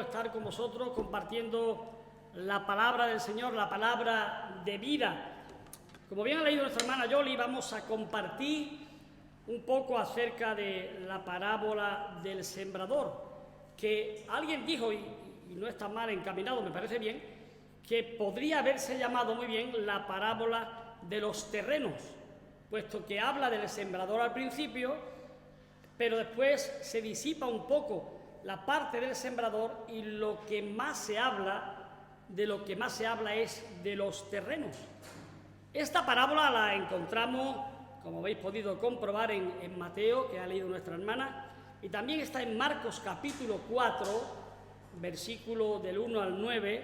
agradecido estar con vosotros compartiendo la palabra del Señor, la palabra de vida. Como bien ha leído nuestra hermana Yoli, vamos a compartir un poco acerca de la parábola del sembrador, que alguien dijo, y no está mal encaminado, me parece bien, que podría haberse llamado muy bien la parábola de los terrenos, puesto que habla del sembrador al principio, pero después se disipa un poco la parte del sembrador y de lo que más se habla es de los terrenos. Esta parábola la encontramos, como habéis podido comprobar, en Mateo, que ha leído nuestra hermana, y también está en Marcos capítulo 4, versículo del 1 al 9,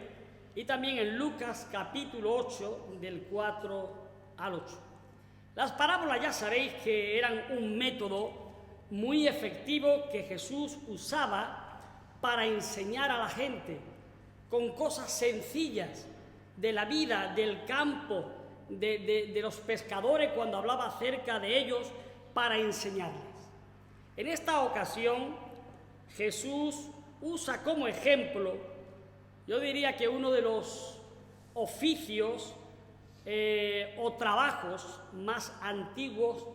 y también en Lucas capítulo 8, del 4 al 8. Las parábolas ya sabéis que eran un método muy efectivo que Jesús usaba para enseñar a la gente con cosas sencillas de la vida, del campo, de los pescadores, cuando hablaba acerca de ellos, para enseñarles. En esta ocasión, Jesús usa como ejemplo, yo diría que uno de los oficios o trabajos más antiguos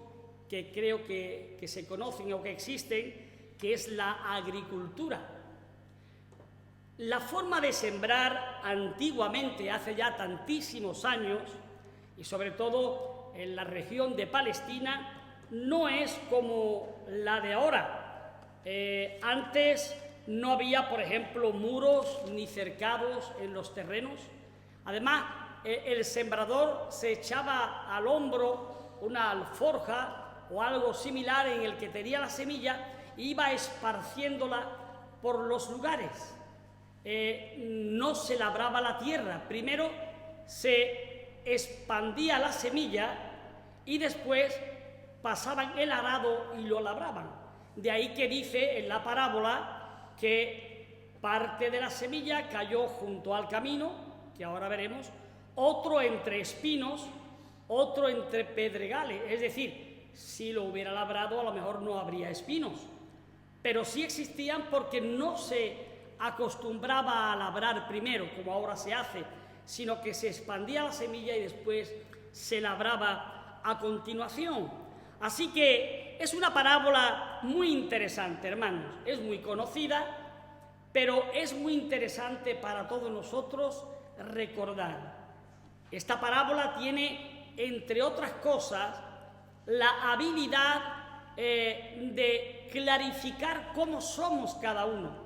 que creo que se conocen o que existen, que es la agricultura. La forma de sembrar antiguamente, hace ya tantísimos años, y sobre todo en la región de Palestina, no es como la de ahora. Antes no había, por ejemplo, muros ni cercados en los terrenos. Además, el sembrador se echaba al hombro una alforja o algo similar en el que tenía la semilla e iba esparciéndola por los lugares. No se labraba la tierra, primero se expandía la semilla y después pasaban el arado y lo labraban. De ahí que dice en la parábola que parte de la semilla cayó junto al camino, que ahora veremos, otro entre espinos, otro entre pedregales, es decir, si lo hubiera labrado a lo mejor no habría espinos, pero sí existían porque no se acostumbraba a labrar primero, como ahora se hace, sino que se expandía la semilla y después se labraba a continuación. Así que es una parábola muy interesante, hermanos, es muy conocida, pero es muy interesante para todos nosotros recordar. Esta parábola tiene, entre otras cosas, la habilidad de clarificar cómo somos cada uno.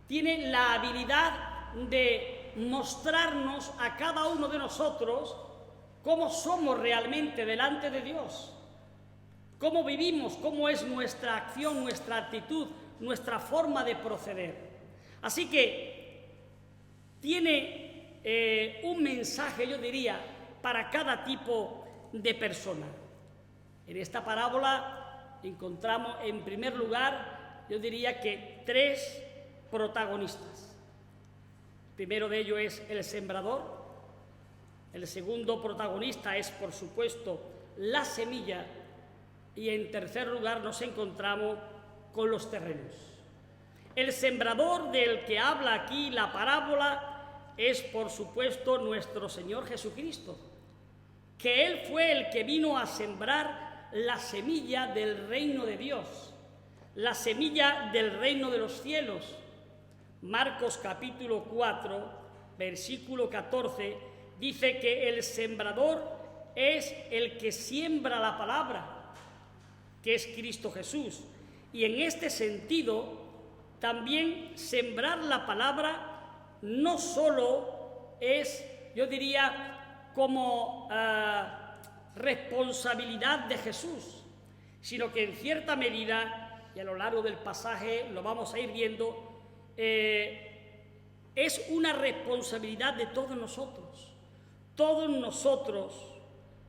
Tiene la habilidad de mostrarnos a cada uno de nosotros cómo somos realmente delante de Dios, cómo vivimos, cómo es nuestra acción, nuestra actitud, nuestra forma de proceder. Así que tiene un mensaje, yo diría, para cada tipo de persona. En esta parábola encontramos, en primer lugar, yo diría que tres protagonistas. El primero de ellos es el sembrador. El segundo protagonista es, por supuesto, la semilla. Y en tercer lugar nos encontramos con los terrenos. El sembrador del que habla aquí la parábola es, por supuesto, nuestro Señor Jesucristo, que Él fue el que vino a sembrar la semilla del reino de Dios, la semilla del reino de los cielos. Marcos capítulo 4, versículo 14, dice que el sembrador es el que siembra la palabra, que es Cristo Jesús. Y en este sentido, también sembrar la palabra no solo es, yo diría, como responsabilidad de Jesús, sino que en cierta medida, y a lo largo del pasaje lo vamos a ir viendo, es una responsabilidad de todos nosotros. Todos nosotros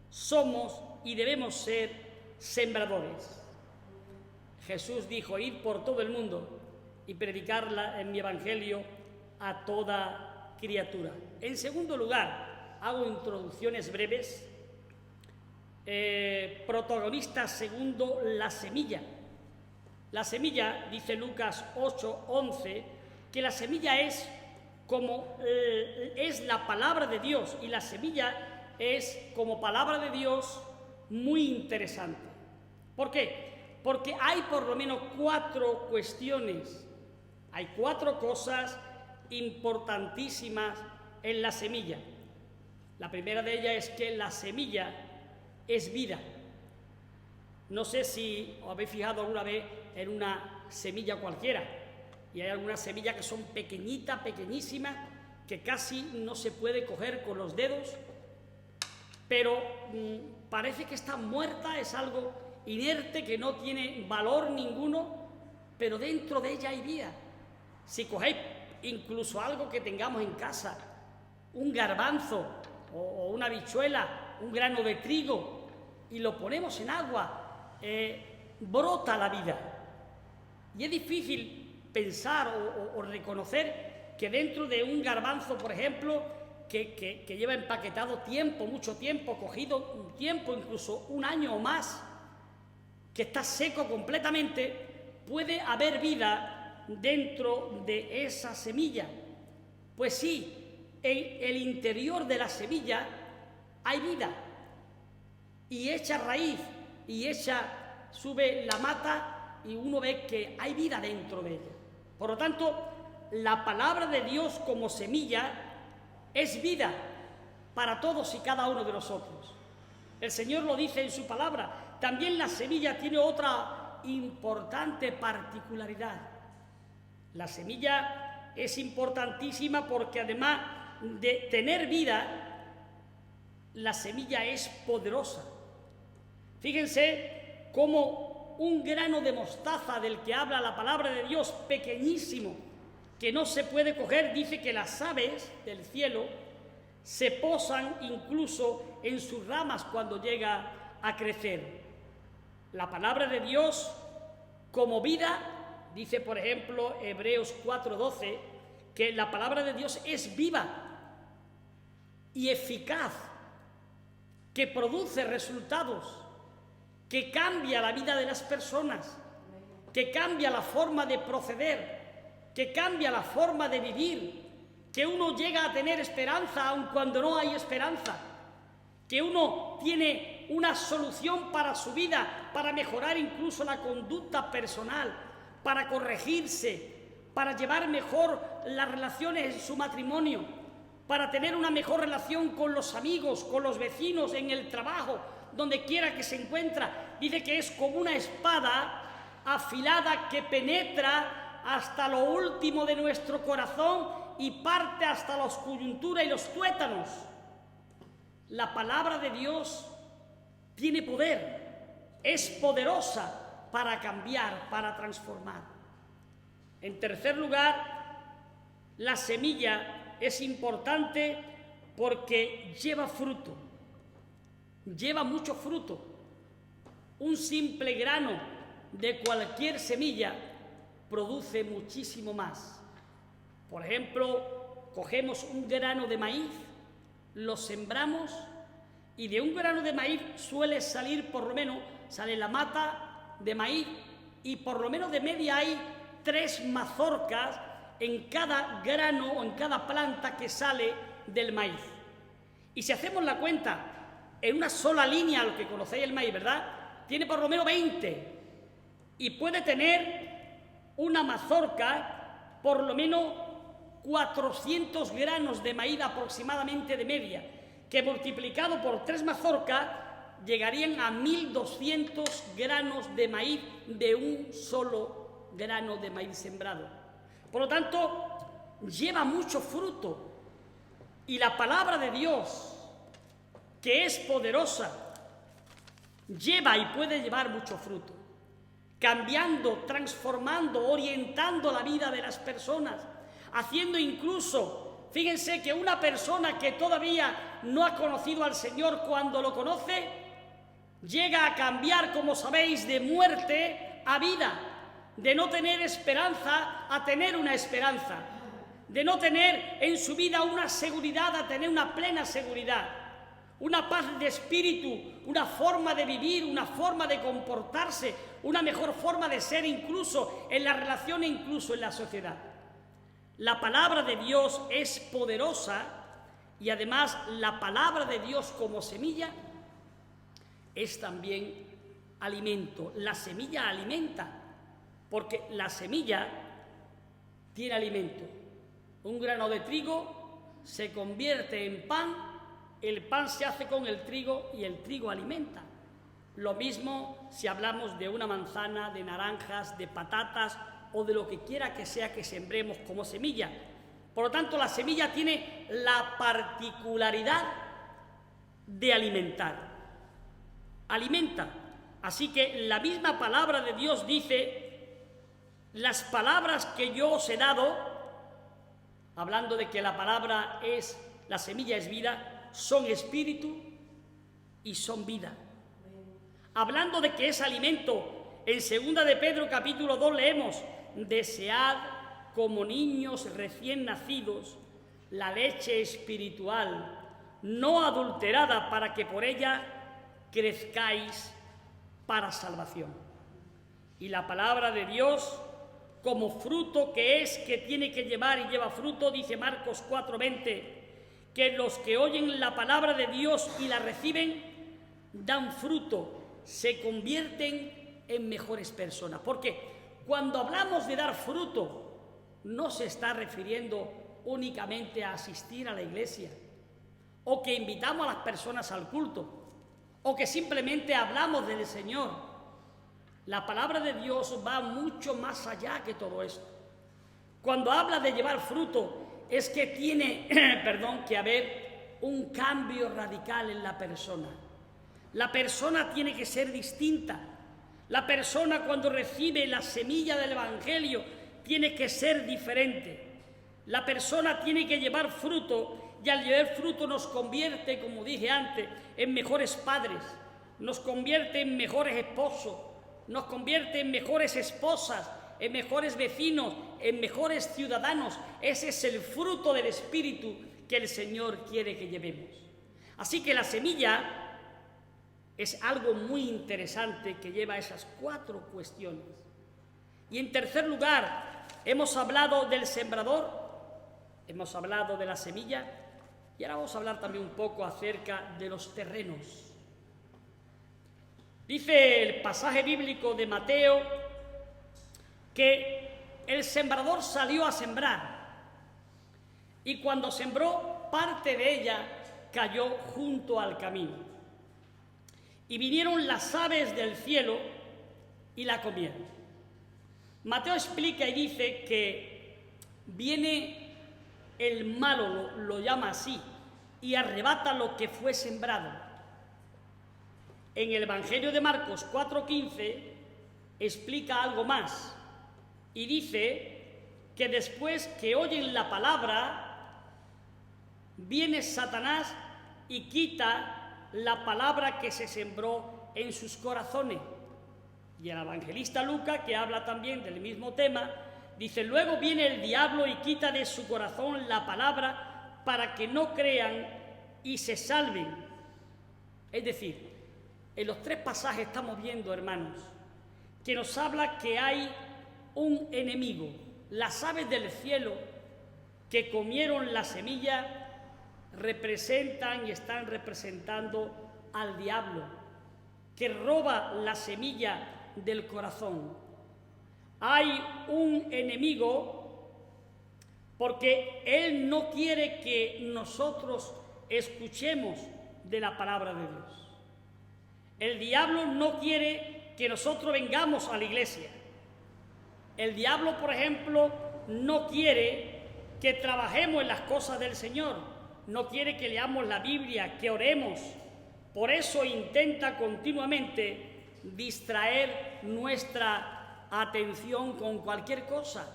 somos y debemos ser sembradores. Jesús dijo: id por todo el mundo y predicarla en mi evangelio a toda criatura. En segundo lugar, hago introducciones breves. Protagonista segundo, la semilla. La semilla, dice Lucas 8:11, que la semilla es como es la palabra de Dios, y la semilla es como palabra de Dios muy interesante. ¿Por qué? Porque hay por lo menos 4 cuestiones, hay 4 cosas importantísimas en la semilla. La primera de ellas es que la semilla es vida. No sé si os habéis fijado alguna vez en una semilla cualquiera, y hay algunas semillas que son pequeñitas, pequeñísimas, que casi no se puede coger con los dedos, pero parece que está muerta, es algo inerte, que no tiene valor ninguno, pero dentro de ella hay vida. Si cogéis incluso algo que tengamos en casa, un garbanzo o una habichuela, un grano de trigo, y lo ponemos en agua, brota la vida. Y es difícil pensar o reconocer que dentro de un garbanzo, por ejemplo, que lleva empaquetado tiempo, mucho tiempo, cogido un tiempo, incluso un año o más, que está seco completamente, puede haber vida dentro de esa semilla. Pues sí, en el interior de la semilla hay vida, y echa raíz, y sube la mata, y uno ve que hay vida dentro de ella. Por lo tanto, la palabra de Dios como semilla es vida para todos y cada uno de nosotros. El Señor lo dice en su palabra. También la semilla tiene otra importante particularidad. La semilla es importantísima porque además de tener vida, la semilla es poderosa. Fíjense cómo un grano de mostaza del que habla la palabra de Dios, pequeñísimo, que no se puede coger, dice que las aves del cielo se posan incluso en sus ramas cuando llega a crecer. La palabra de Dios como vida, dice por ejemplo Hebreos 4:12, que la palabra de Dios es viva y eficaz, que produce resultados, que cambia la vida de las personas, que cambia la forma de proceder, que cambia la forma de vivir, que uno llega a tener esperanza aun cuando no hay esperanza, que uno tiene una solución para su vida, para mejorar incluso la conducta personal, para corregirse, para llevar mejor las relaciones en su matrimonio, para tener una mejor relación con los amigos, con los vecinos, en el trabajo, donde quiera que se encuentra. Dice que es como una espada afilada que penetra hasta lo último de nuestro corazón y parte hasta las coyunturas y los tuétanos. La palabra de Dios tiene poder, es poderosa para cambiar, para transformar. En tercer lugar, la semilla es importante porque lleva fruto. Lleva mucho fruto. Un simple grano de cualquier semilla produce muchísimo más. Por ejemplo, cogemos un grano de maíz, lo sembramos, y de un grano de maíz suele salir por lo menos, sale la mata de maíz, y por lo menos de media hay 3 mazorcas en cada grano o en cada planta que sale del maíz. Y si hacemos la cuenta en una sola línea, lo que conocéis el maíz, ¿verdad?, tiene por lo menos 20, y puede tener una mazorca por lo menos 400 granos de maíz aproximadamente de media, que multiplicado por 3 mazorcas llegarían a 1200 granos de maíz de un solo grano de maíz sembrado. Por lo tanto, lleva mucho fruto, y la palabra de Dios, que es poderosa, lleva y puede llevar mucho fruto, cambiando, transformando, orientando la vida de las personas, haciendo incluso, fíjense que una persona que todavía no ha conocido al Señor, cuando lo conoce, llega a cambiar, como sabéis, de muerte a vida, de no tener esperanza a tener una esperanza, de no tener en su vida una seguridad a tener una plena seguridad, una paz de espíritu, una forma de vivir, una forma de comportarse, una mejor forma de ser incluso en la relación e incluso en la sociedad. La palabra de Dios es poderosa y además la palabra de Dios como semilla es también alimento. La semilla alimenta, porque la semilla tiene alimento. Un grano de trigo se convierte en pan, el pan se hace con el trigo y el trigo alimenta. Lo mismo si hablamos de una manzana, de naranjas, de patatas o de lo que quiera que sea que sembremos como semilla. Por lo tanto, la semilla tiene la particularidad de alimentar. Alimenta. Así que la misma palabra de Dios dice: las palabras que yo os he dado, hablando de que la palabra es, la semilla es vida, son espíritu y son vida. Hablando de que es alimento, en 2 de Pedro capítulo 2 leemos: desead como niños recién nacidos la leche espiritual, no adulterada, para que por ella crezcáis para salvación. Y la palabra de Dios, como fruto que es, que tiene que llevar y lleva fruto, dice Marcos 4:20, que los que oyen la palabra de Dios y la reciben, dan fruto, se convierten en mejores personas. Porque cuando hablamos de dar fruto, no se está refiriendo únicamente a asistir a la iglesia, o que invitamos a las personas al culto, o que simplemente hablamos del Señor. La palabra de Dios va mucho más allá que todo esto. Cuando habla de llevar fruto, es que tiene, que haber un cambio radical en la persona. La persona tiene que ser distinta. La persona, cuando recibe la semilla del Evangelio, tiene que ser diferente. La persona tiene que llevar fruto, y al llevar fruto nos convierte, como dije antes, en mejores padres, nos convierte en mejores esposos, nos convierte en mejores esposas, en mejores vecinos, en mejores ciudadanos. Ese es el fruto del Espíritu que el Señor quiere que llevemos. Así que la semilla es algo muy interesante que lleva esas 4 cuestiones. Y en tercer lugar, hemos hablado del sembrador, hemos hablado de la semilla, y ahora vamos a hablar también un poco acerca de los terrenos. Dice el pasaje bíblico de Mateo que el sembrador salió a sembrar, y cuando sembró, parte de ella cayó junto al camino. Y vinieron las aves del cielo y la comieron. Mateo explica y dice que viene el malo, lo llama así, y arrebata lo que fue sembrado. En el Evangelio de Marcos 4:15 explica algo más y dice que después que oyen la palabra, viene Satanás y quita la palabra que se sembró en sus corazones. Y el evangelista Lucas, que habla también del mismo tema, dice: luego viene el diablo y quita de su corazón la palabra para que no crean y se salven. Es decir, en los 3 pasajes estamos viendo, hermanos, que nos habla que hay un enemigo. Las aves del cielo que comieron la semilla representan y están representando al diablo, que roba la semilla del corazón. Hay un enemigo porque él no quiere que nosotros escuchemos de la palabra de Dios. El diablo no quiere que nosotros vengamos a la iglesia. El diablo, por ejemplo, no quiere que trabajemos en las cosas del Señor. No quiere que leamos la Biblia, que oremos. Por eso intenta continuamente distraer nuestra atención con cualquier cosa.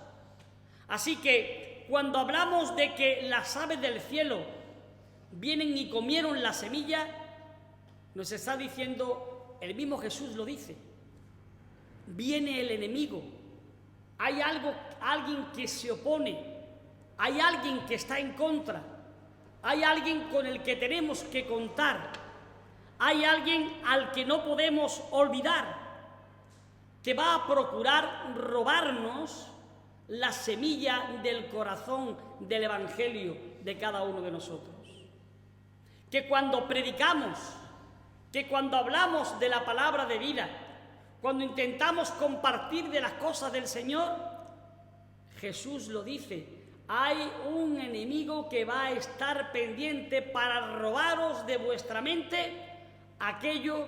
Así que cuando hablamos de que las aves del cielo vienen y comieron la semilla, nos está diciendo, el mismo Jesús lo dice, viene el enemigo. Hay alguien que se opone, hay alguien que está en contra. Hay alguien con el que tenemos que contar. Hay alguien al que no podemos olvidar, que va a procurar robarnos la semilla del corazón del Evangelio de cada uno de nosotros. Que cuando predicamos, que cuando hablamos de la palabra de vida, cuando intentamos compartir de las cosas del Señor, Jesús lo dice, hay un enemigo que va a estar pendiente para robaros de vuestra mente aquello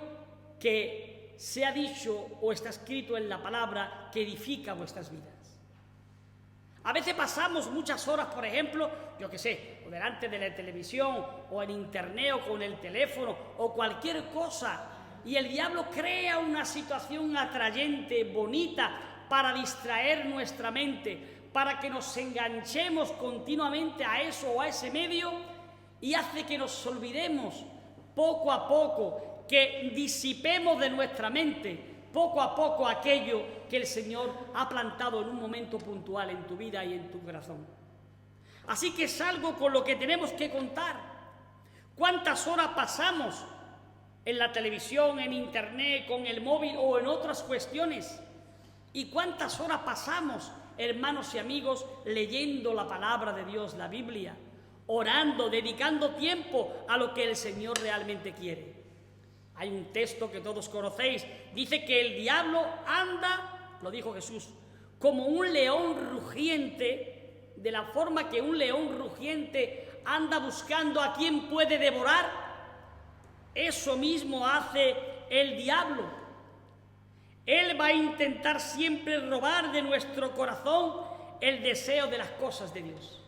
que se ha dicho o está escrito en la palabra que edifica vuestras vidas. A veces pasamos muchas horas, por ejemplo, yo qué sé, o delante de la televisión, o en internet, o con el teléfono, o cualquier cosa, y el diablo crea una situación atrayente, bonita, para distraer nuestra mente, para que nos enganchemos continuamente a eso o a ese medio, y hace que nos olvidemos poco a poco, que disipemos de nuestra mente poco a poco aquello que el Señor ha plantado en un momento puntual en tu vida y en tu corazón. Así que es algo con lo que tenemos que contar. ¿Cuántas horas pasamos en la televisión, en internet, con el móvil o en otras cuestiones? ¿Y cuántas horas pasamos, hermanos y amigos, leyendo la palabra de Dios, la Biblia, orando, dedicando tiempo a lo que el Señor realmente quiere? Hay un texto que todos conocéis, dice que el diablo anda, lo dijo Jesús, como un león rugiente, de la forma que un león rugiente anda buscando a quien puede devorar. Eso mismo hace el diablo. Él va a intentar siempre robar de nuestro corazón el deseo de las cosas de Dios.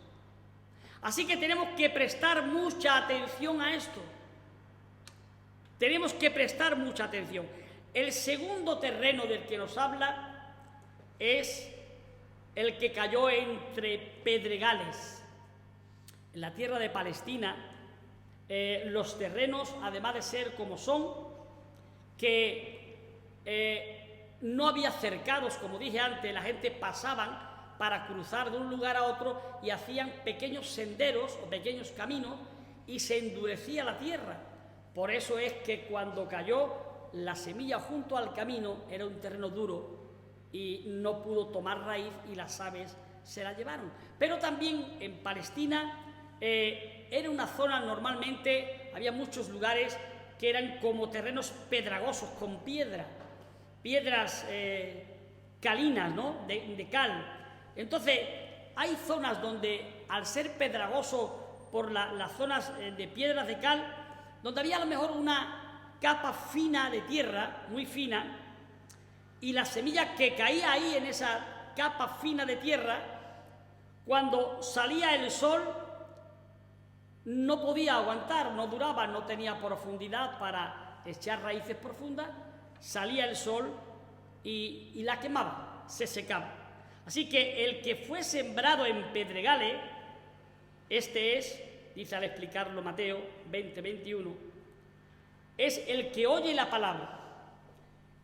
Así que tenemos que prestar mucha atención a esto. Tenemos que prestar mucha atención. El segundo terreno del que nos habla es el que cayó entre pedregales. En la tierra de Palestina, los terrenos, además de ser como son, que no había cercados, como dije antes, la gente pasaban para cruzar de un lugar a otro y hacían pequeños senderos o pequeños caminos y se endurecía la tierra. Por eso es que cuando cayó la semilla junto al camino era un terreno duro y no pudo tomar raíz y las aves se la llevaron. Pero también en Palestina era una zona, normalmente había muchos lugares que eran como terrenos pedragosos, con piedras calinas, ¿no? de cal. Entonces hay zonas donde al ser pedragoso por las zonas de piedras de cal, donde había a lo mejor una capa fina de tierra, muy fina, y la semilla que caía ahí en esa capa fina de tierra, cuando salía el sol, no podía aguantar, no duraba, no tenía profundidad para echar raíces profundas, salía el sol y la quemaba, se secaba. Así que el que fue sembrado en pedregales, este es, dice al explicarlo Mateo 20:21, es el que oye la palabra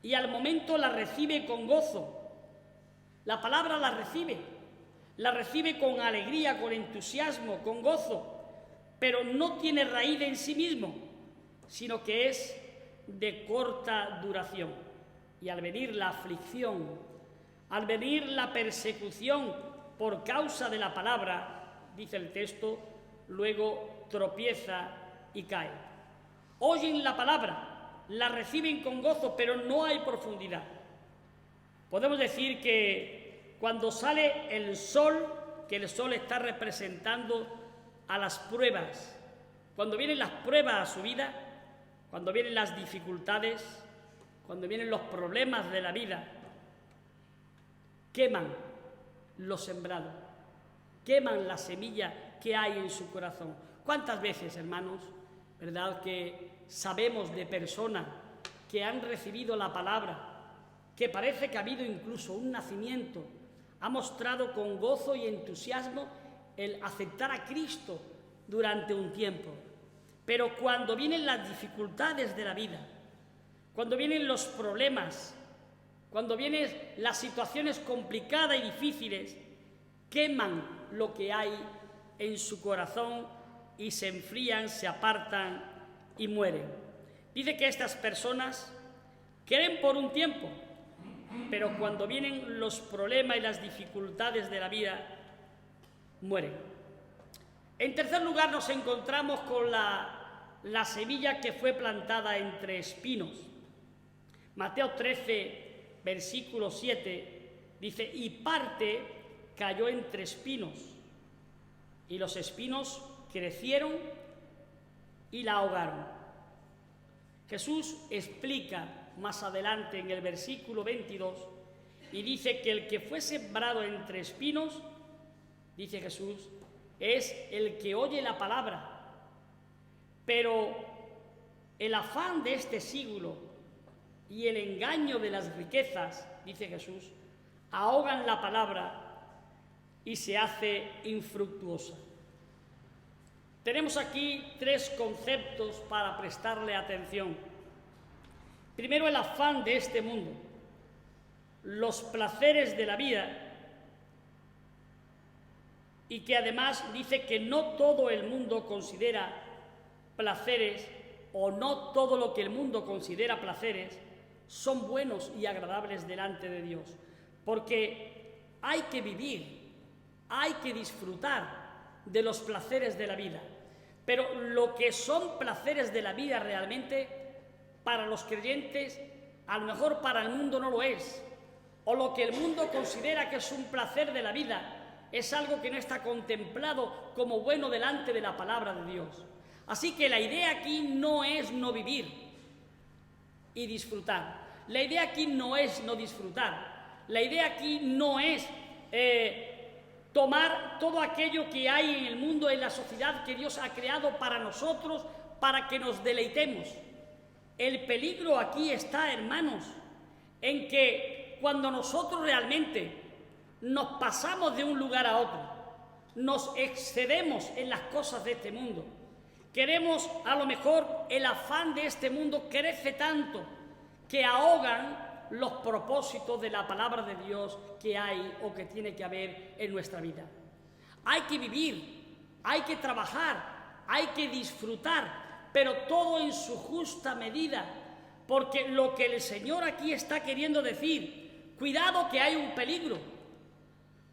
y al momento la recibe con gozo. La palabra la recibe con alegría, con entusiasmo, con gozo, pero no tiene raíz en sí mismo, sino que es de corta duración. Y al venir la aflicción, al venir la persecución por causa de la palabra, dice el texto, luego tropieza y cae. Oyen la palabra, la reciben con gozo, pero no hay profundidad. Podemos decir que cuando sale el sol, que el sol está representando a las pruebas, cuando vienen las pruebas a su vida, cuando vienen las dificultades, cuando vienen los problemas de la vida, queman lo sembrado, queman la semilla que hay en su corazón. ¿Cuántas veces, hermanos, verdad, que sabemos de personas que han recibido la palabra, que parece que ha habido incluso un nacimiento, ha mostrado con gozo y entusiasmo el aceptar a Cristo durante un tiempo, pero cuando vienen las dificultades de la vida, cuando vienen los problemas, cuando vienen las situaciones complicadas y difíciles, queman lo que hay en su corazón y se enfrían, se apartan y mueren. Dice que estas personas creen por un tiempo, pero cuando vienen los problemas y las dificultades de la vida, mueren. En tercer lugar, nos encontramos con la semilla que fue plantada entre espinos. Mateo 13, versículo 7, dice: y parte cayó entre espinos, y los espinos crecieron y la ahogaron. Jesús explica más adelante en el versículo 22 y dice que el que fue sembrado entre espinos, dice Jesús, es el que oye la palabra, pero el afán de este siglo y el engaño de las riquezas, dice Jesús, ahogan la palabra y se hace infructuosa. Tenemos aquí tres conceptos para prestarle atención. Primero, el afán de este mundo, los placeres de la vida, y que además dice que no todo el mundo considera placeres, o no todo lo que el mundo considera placeres son buenos y agradables delante de Dios, porque hay que vivir, hay que disfrutar de los placeres de la vida, pero lo que son placeres de la vida realmente para los creyentes, a lo mejor para el mundo no lo es, o lo que el mundo considera que es un placer de la vida es algo que no está contemplado como bueno delante de la palabra de Dios. Así que la idea aquí no es no vivir y disfrutar. La idea aquí no es no disfrutar. La idea aquí no es tomar todo aquello que hay en el mundo, en la sociedad que Dios ha creado para nosotros, para que nos deleitemos. El peligro aquí está, hermanos, en que cuando nosotros realmente nos pasamos de un lugar a otro, nos excedemos en las cosas de este mundo, queremos, a lo mejor el afán de este mundo crece tanto que ahogan los propósitos de la palabra de Dios que hay o que tiene que haber en nuestra vida. Hay que vivir, hay que trabajar, hay que disfrutar, pero todo en su justa medida, porque lo que el Señor aquí está queriendo decir, cuidado que hay un peligro.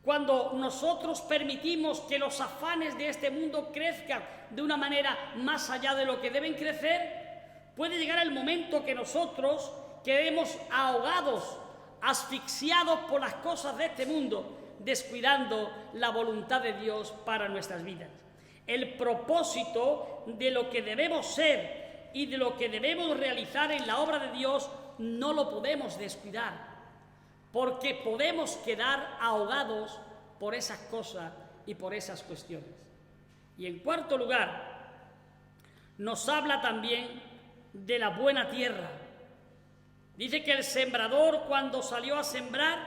Cuando nosotros permitimos que los afanes de este mundo crezcan de una manera más allá de lo que deben crecer, puede llegar el momento que nosotros quedemos ahogados, asfixiados por las cosas de este mundo, descuidando la voluntad de Dios para nuestras vidas. El propósito de lo que debemos ser y de lo que debemos realizar en la obra de Dios no lo podemos descuidar, porque podemos quedar ahogados por esas cosas y por esas cuestiones. Y en cuarto lugar, nos habla también de la buena tierra. Dice que el sembrador, cuando salió a sembrar,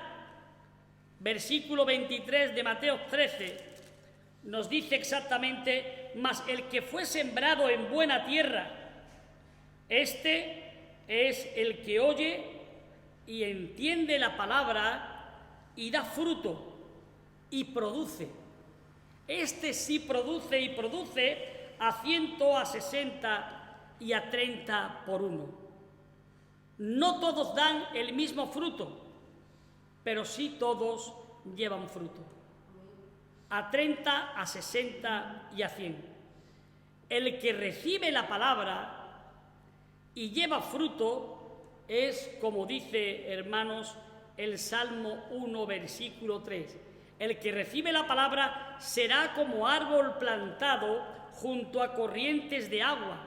versículo 23 de Mateo 13, nos dice exactamente: mas el que fue sembrado en buena tierra, este es el que oye y entiende la palabra y da fruto y produce. Este sí produce y produce a 100, a 60 y a 30 por uno. No todos dan el mismo fruto, pero sí todos llevan fruto. A 30, a 60 y a 100. El que recibe la palabra y lleva fruto es, como dice, hermanos, el Salmo 1, versículo 3. El que recibe la palabra será como árbol plantado junto a corrientes de agua,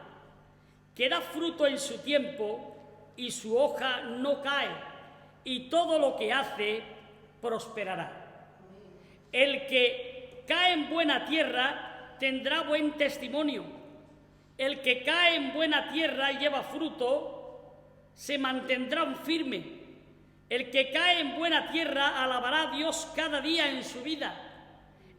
que da fruto en su tiempo y su hoja no cae, y todo lo que hace prosperará. El que cae en buena tierra tendrá buen testimonio. El que cae en buena tierra y lleva fruto se mantendrá firme. El que cae en buena tierra alabará a Dios cada día en su vida.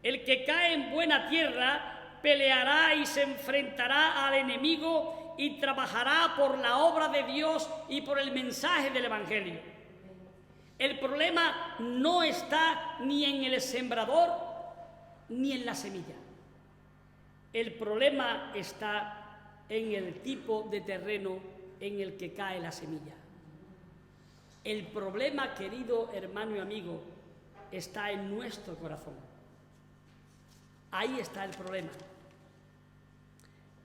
El que cae en buena tierra peleará y se enfrentará al enemigo y trabajará por la obra de Dios y por el mensaje del Evangelio. El problema no está ni en el sembrador ni en la semilla. El problema está en el tipo de terreno en el que cae la semilla. El problema, querido hermano y amigo, está en nuestro corazón. Ahí está el problema.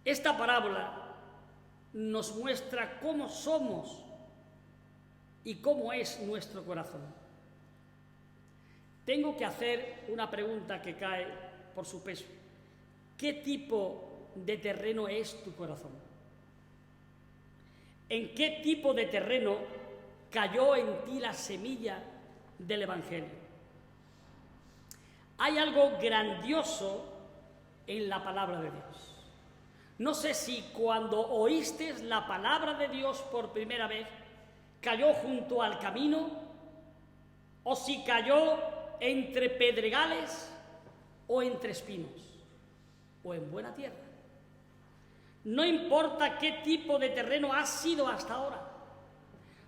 Esta parábola nos muestra cómo somos y cómo es nuestro corazón. Tengo que hacer una pregunta que cae por su peso. ¿Qué tipo de terreno es tu corazón? ¿En qué tipo de terreno cayó en ti la semilla del Evangelio? Hay algo grandioso en la palabra de Dios. No sé si cuando oíste la palabra de Dios por primera vez, cayó junto al camino, o si cayó entre pedregales, o entre espinos, o en buena tierra. No importa qué tipo de terreno has sido hasta ahora.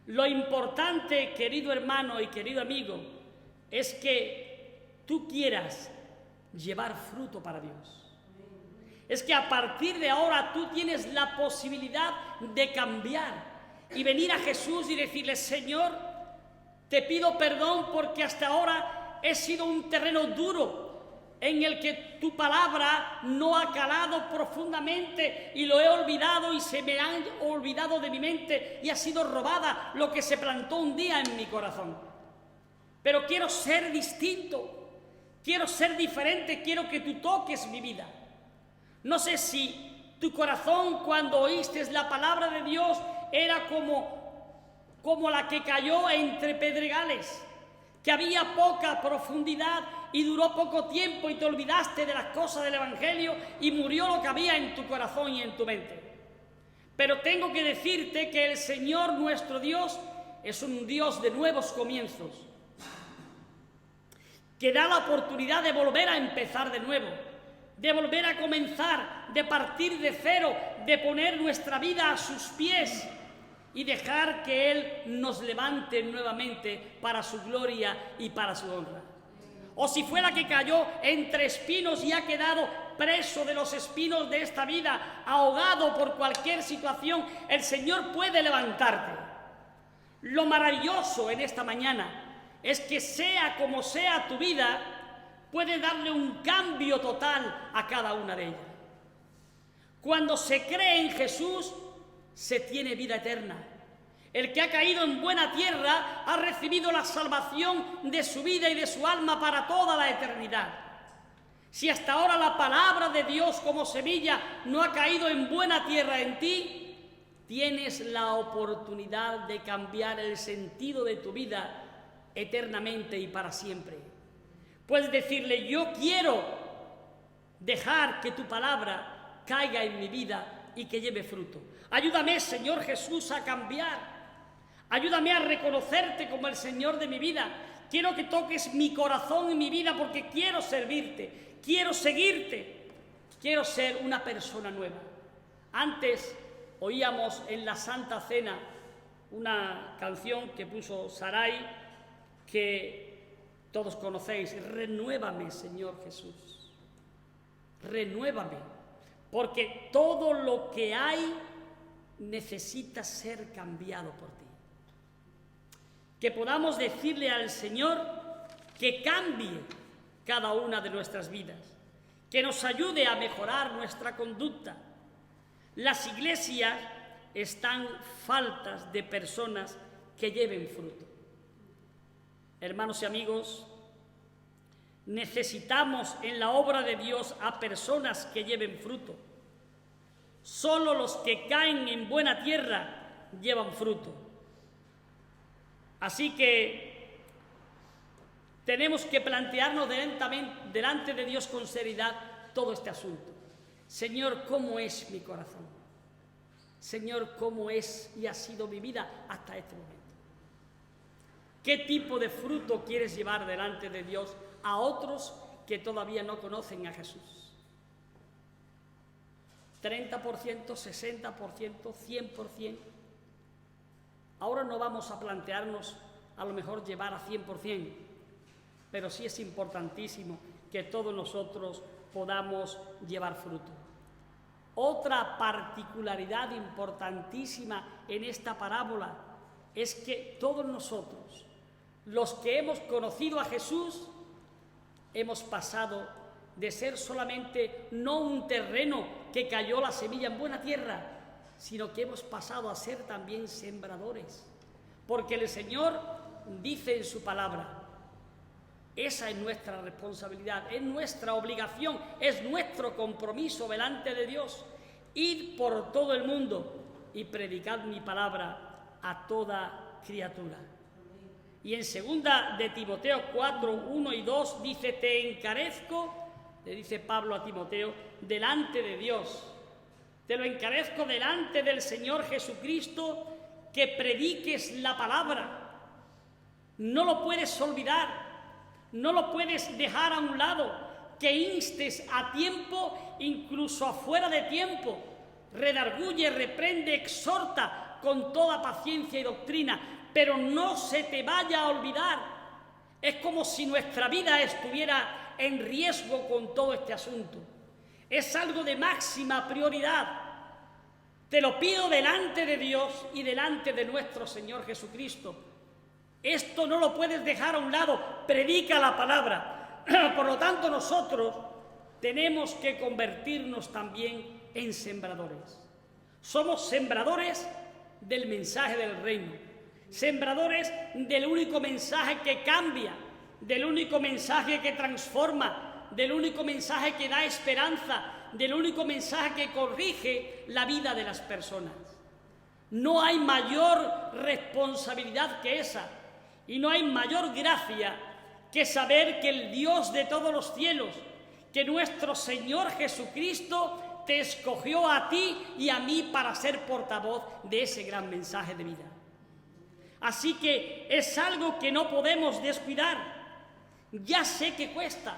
Lo importante, querido hermano y querido amigo, es que tú quieras llevar fruto para Dios. Es que a partir de ahora tú tienes la posibilidad de cambiar y venir a Jesús y decirle: Señor, te pido perdón porque hasta ahora he sido un terreno duro en el que tu palabra no ha calado profundamente y lo he olvidado y se me han olvidado de mi mente y ha sido robada lo que se plantó un día en mi corazón. Pero quiero ser distinto, quiero ser diferente, quiero que tú toques mi vida. No sé si tu corazón cuando oíste la palabra de Dios era como la que cayó entre pedregales, que había poca profundidad y duró poco tiempo y te olvidaste de las cosas del Evangelio y murió lo que había en tu corazón y en tu mente. Pero tengo que decirte que el Señor nuestro Dios es un Dios de nuevos comienzos, que da la oportunidad de volver a empezar de nuevo, de volver a comenzar, de partir de cero, de poner nuestra vida a sus pies y dejar que Él nos levante nuevamente para su gloria y para su honra. O si fuera que cayó entre espinos y ha quedado preso de los espinos de esta vida, ahogado por cualquier situación, el Señor puede levantarte. Lo maravilloso en esta mañana es que sea como sea tu vida, puede darle un cambio total a cada una de ellas. Cuando se cree en Jesús, se tiene vida eterna. El que ha caído en buena tierra ha recibido la salvación de su vida y de su alma para toda la eternidad. Si hasta ahora la palabra de Dios como semilla no ha caído en buena tierra en ti, tienes la oportunidad de cambiar el sentido de tu vida eternamente y para siempre. Puedes decirle: yo quiero dejar que tu palabra caiga en mi vida y que lleve fruto. Ayúdame, Señor Jesús, a cambiar. Ayúdame a reconocerte como el Señor de mi vida. Quiero que toques mi corazón y mi vida porque quiero servirte, quiero seguirte, quiero ser una persona nueva. Antes oíamos en la Santa Cena una canción que puso Saray, que todos conocéis: renuévame, Señor Jesús, renuévame, porque todo lo que hay necesita ser cambiado por ti. Que podamos decirle al Señor que cambie cada una de nuestras vidas, que nos ayude a mejorar nuestra conducta. Las iglesias están faltas de personas que lleven fruto. Hermanos y amigos, necesitamos en la obra de Dios a personas que lleven fruto. Solo los que caen en buena tierra llevan fruto. Así que tenemos que plantearnos delante de Dios con seriedad todo este asunto. Señor, ¿cómo es mi corazón? Señor, ¿cómo es y ha sido mi vida hasta este momento? ¿Qué tipo de fruto quieres llevar delante de Dios a otros que todavía no conocen a Jesús? ¿30%, 60%, 100%? Ahora no vamos a plantearnos a lo mejor llevar a 100%, pero sí es importantísimo que todos nosotros podamos llevar fruto. Otra particularidad importantísima en esta parábola es que todos nosotros, los que hemos conocido a Jesús, hemos pasado de ser solamente no un terreno que cayó la semilla en buena tierra, sino que hemos pasado a ser también sembradores. Porque el Señor dice en su palabra, esa es nuestra responsabilidad, es nuestra obligación, es nuestro compromiso delante de Dios. Id por todo el mundo y predicad mi palabra a toda criatura. Y en 2 de Timoteo 4, 1 y 2 dice, te encarezco, le dice Pablo a Timoteo, delante de Dios. Te lo encarezco delante del Señor Jesucristo, que prediques la palabra. No lo puedes olvidar, no lo puedes dejar a un lado, que instes a tiempo, incluso afuera de tiempo. Redarguye, reprende, exhorta con toda paciencia y doctrina, pero no se te vaya a olvidar. Es como si nuestra vida estuviera en riesgo con todo este asunto. Es algo de máxima prioridad. Te lo pido delante de Dios y delante de nuestro Señor Jesucristo. Esto no lo puedes dejar a un lado. Predica la palabra. Por lo tanto, nosotros tenemos que convertirnos también en sembradores. Somos sembradores del mensaje del reino. Sembradores del único mensaje que cambia, del único mensaje que transforma, del único mensaje que da esperanza, del único mensaje que corrige la vida de las personas. No hay mayor responsabilidad que esa, y no hay mayor gracia que saber que el Dios de todos los cielos, que nuestro Señor Jesucristo te escogió a ti y a mí para ser portavoz de ese gran mensaje de vida. Así que es algo que no podemos descuidar. Ya sé que cuesta,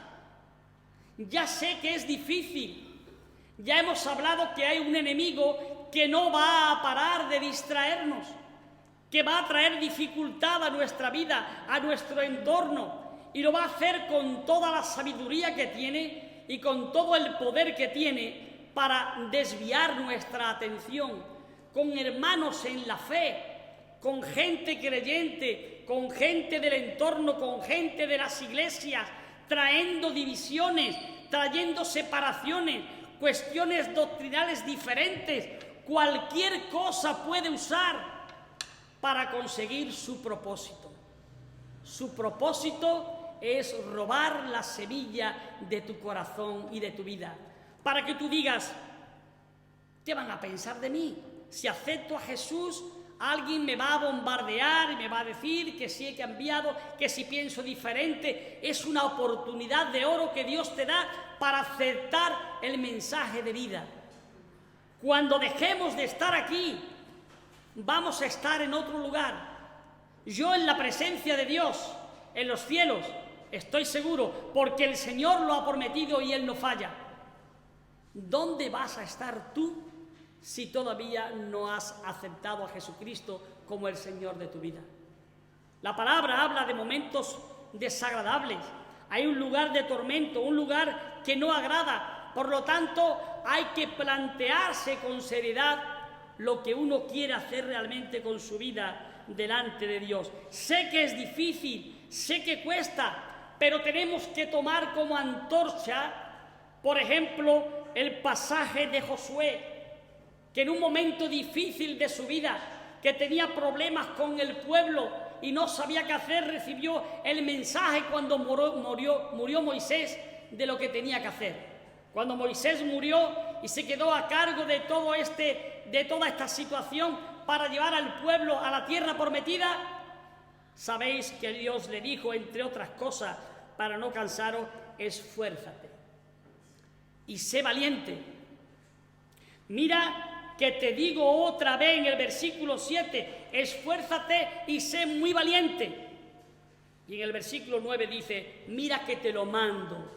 ya sé que es difícil. Ya hemos hablado que hay un enemigo que no va a parar de distraernos, que va a traer dificultad a nuestra vida, a nuestro entorno, y lo va a hacer con toda la sabiduría que tiene y con todo el poder que tiene para desviar nuestra atención, con hermanos en la fe, con gente creyente, con gente del entorno, con gente de las iglesias, trayendo divisiones, trayendo separaciones, cuestiones doctrinales diferentes. Cualquier cosa puede usar para conseguir su propósito. Su propósito es robar la semilla de tu corazón y de tu vida, para que tú digas, ¿qué van a pensar de mí? Si acepto a Jesús, alguien me va a bombardear y me va a decir que si he cambiado, que si pienso diferente. Es una oportunidad de oro que Dios te da para aceptar el mensaje de vida. Cuando dejemos de estar aquí, vamos a estar en otro lugar. Yo en la presencia de Dios, en los cielos, estoy seguro, porque el Señor lo ha prometido y Él no falla. ¿Dónde vas a estar tú si todavía no has aceptado a Jesucristo como el Señor de tu vida? La palabra habla de momentos desagradables. Hay un lugar de tormento, un lugar que no agrada. Por lo tanto, hay que plantearse con seriedad lo que uno quiere hacer realmente con su vida delante de Dios. Sé que es difícil, sé que cuesta, pero tenemos que tomar como antorcha, por ejemplo, el pasaje de Josué, que en un momento difícil de su vida, que tenía problemas con el pueblo y no sabía qué hacer, recibió el mensaje cuando murió Moisés de lo que tenía que hacer. Cuando Moisés murió y se quedó a cargo de toda esta situación para llevar al pueblo a la tierra prometida, sabéis que Dios le dijo, entre otras cosas, para no cansaros, esfuérzate y sé valiente. Mira que te digo otra vez en el versículo 7, esfuérzate y sé muy valiente. Y en el versículo 9 dice, mira que te lo mando.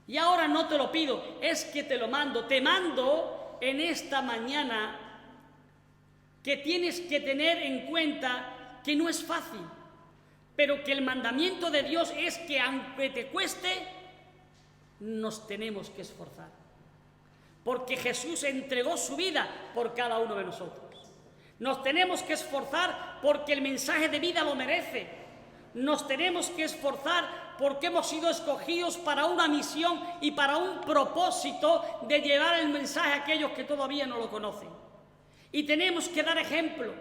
Y ahora no te lo pido, es que te lo mando. Te mando en esta mañana que tienes que tener en cuenta que no es fácil, pero que el mandamiento de Dios es que aunque te cueste, nos tenemos que esforzar. Porque Jesús entregó su vida por cada uno de nosotros. Nos tenemos que esforzar porque el mensaje de vida lo merece. Nos tenemos que esforzar porque hemos sido escogidos para una misión y para un propósito de llevar el mensaje a aquellos que todavía no lo conocen. Y tenemos que dar ejemplo,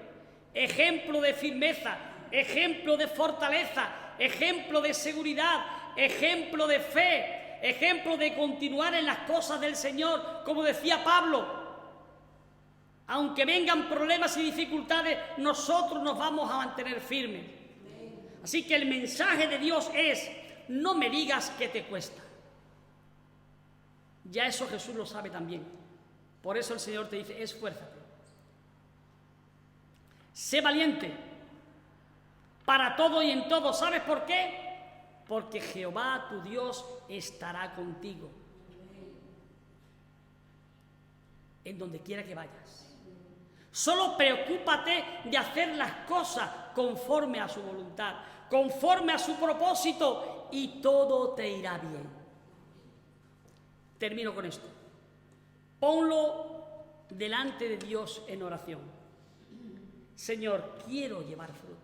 ejemplo de firmeza, ejemplo de fortaleza, ejemplo de seguridad, ejemplo de fe, ejemplo de continuar en las cosas del Señor, como decía Pablo. Aunque vengan problemas y dificultades, nosotros nos vamos a mantener firmes. Así que el mensaje de Dios es: no me digas que te cuesta. Ya eso Jesús lo sabe también. Por eso el Señor te dice: esfuérzate. Sé valiente para todo y en todo. ¿Sabes por qué? Porque Jehová tu Dios estará contigo en donde quiera que vayas. Solo preocúpate de hacer las cosas conforme a su voluntad, conforme a su propósito, y todo te irá bien. Termino con esto. Ponlo delante de Dios en oración. Señor, quiero llevar fruto.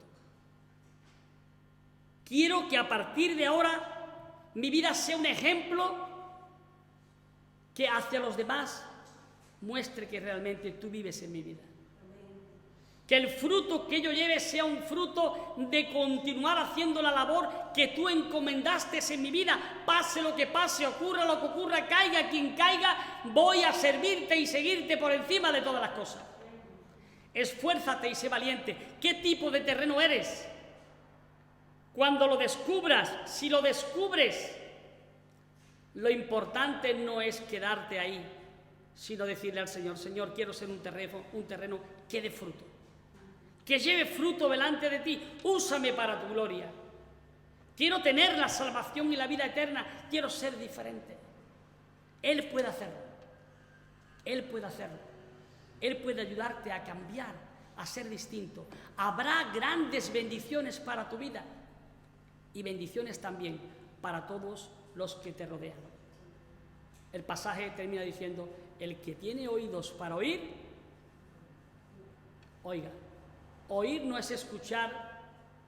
Quiero que a partir de ahora mi vida sea un ejemplo que hacia los demás muestre que realmente tú vives en mi vida. Que el fruto que yo lleve sea un fruto de continuar haciendo la labor que tú encomendaste en mi vida. Pase lo que pase, ocurra lo que ocurra, caiga quien caiga, voy a servirte y seguirte por encima de todas las cosas. Esfuérzate y sé valiente. ¿Qué tipo de terreno eres? Cuando lo descubras, si lo descubres, lo importante no es quedarte ahí, sino decirle al Señor: Señor, quiero ser un terreno que dé fruto, que lleve fruto delante de ti. Úsame para tu gloria. Quiero tener la salvación y la vida eterna. Quiero ser diferente. Él puede hacerlo. Él puede hacerlo. Él puede ayudarte a cambiar, a ser distinto. Habrá grandes bendiciones para tu vida y bendiciones también para todos los que te rodean. El pasaje termina diciendo: el que tiene oídos para oír, oiga. Oír no es escuchar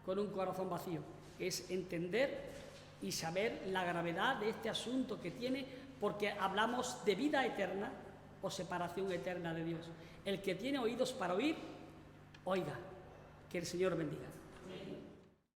con un corazón vacío, es entender y saber la gravedad de este asunto que tiene, porque hablamos de vida eterna o separación eterna de Dios. El que tiene oídos para oír, oiga. Que el Señor bendiga.